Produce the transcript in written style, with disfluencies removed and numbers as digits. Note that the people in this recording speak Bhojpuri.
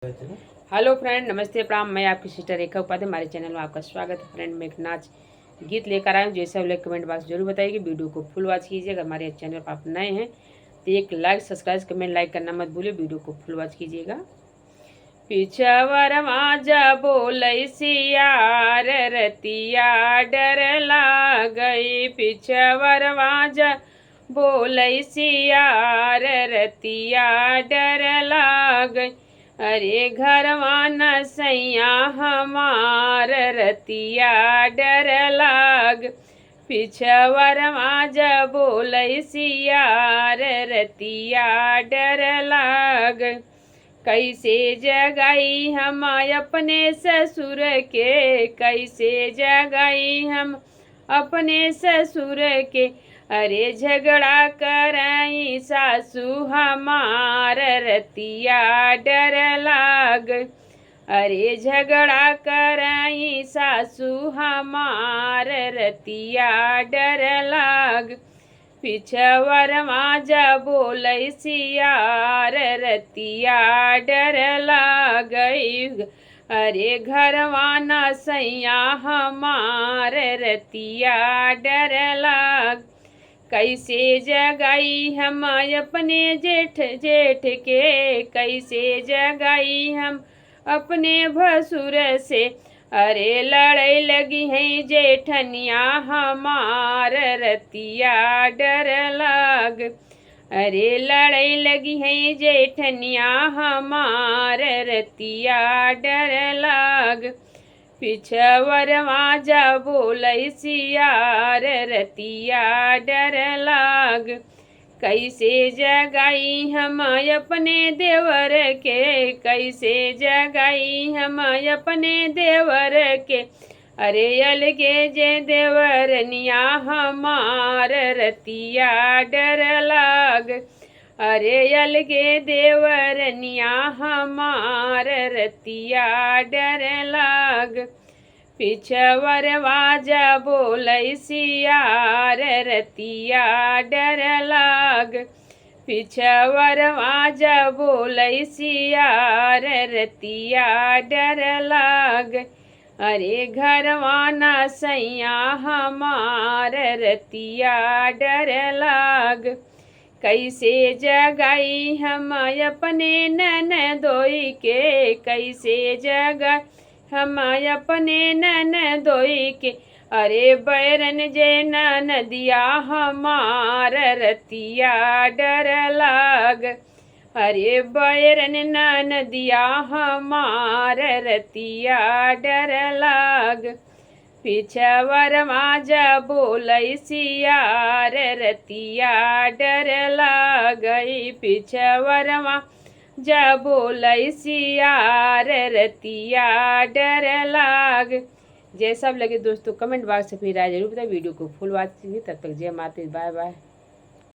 हेलो फ्रेंड, नमस्ते प्रणाम। मैं आपकी सिस्टर रेखा उपाध्याय। हमारे चैनल में आपका स्वागत है। फ्रेंड, मैं एक नाच गीत लेकर आया हूँ। जैसे आप लोग कमेंट बॉक्स जरूर बताइए कि वीडियो को फुल वॉच कीजिए। अगर हमारे चैनल पर आप नए हैं तो एक लाइक, सब्सक्राइब, कमेंट, लाइक करना मत भूलिए। वीडियो को फुल वॉच कीजिएगा। पिछवर माजा बोलै सियार रतिया डर लागई। पिछवर माजा बोलै सियार रतिया डर लागई। अरे घरवा न सैया हमार रतिया डर लाग। पिछवर माजा बोलै सियार रतिया डर लाग। कैसे जगाई हम अपने ससुर के, कैसे जगाई हम अपने ससुर के। अरे झगड़ा कराई सासू हमार रतिया डर लाग। अरे झगड़ा कराई सासू हमार रतिया डर लाग। पिछवर माजा बोलै सियार रतिया डर लागई। अरे घरवा न सैया हमार रतिया डर लाग। कैसे जगाई हम अपने जेठ के, कैसे जगाई हम अपने भसुर से। अरे लड़ाई लगी है जेठनिया हमार रतिया डर लाग। अरे लड़ाई लगी है जेठनिया हमार रतिया डर लाग। पिछवर माजा बोलै सियार रतिया डर लाग। कैसे जगाई हम अपने देवर के, कैसे जगाई हम अपने देवर के। अरे अलगे जे देवरनिया हमार रतिया डर लाग। अरे अलगे देवरनिया हमार रतिया डर लाग। पिछवर माजा बोलै सियार रतिया डर लाग। पिछवर माजा बोलै सियार रतिया डर लाग। अरे घरवा न सैया हमार रतिया डर लाग। कैसे जगाई हम अपने ननदोई के, कैसे जगाई हम अपने ननदोई के। अरे बैरन जे ननदिया हमार रतिया डर लाग। अरे बैरन ननदिया हमार रतिया डर लाग। पिछवर माजा बोलै सियार रतिया डर लागई। पिछवर माजा बोलै सियार रतिया डर लाग। जैसा लगे दोस्तों कमेंट बॉक्स से फिर राय जरूर बताए। वीडियो को फुल वॉच कीजिए। तब तक जय माता दी, बाय बाय।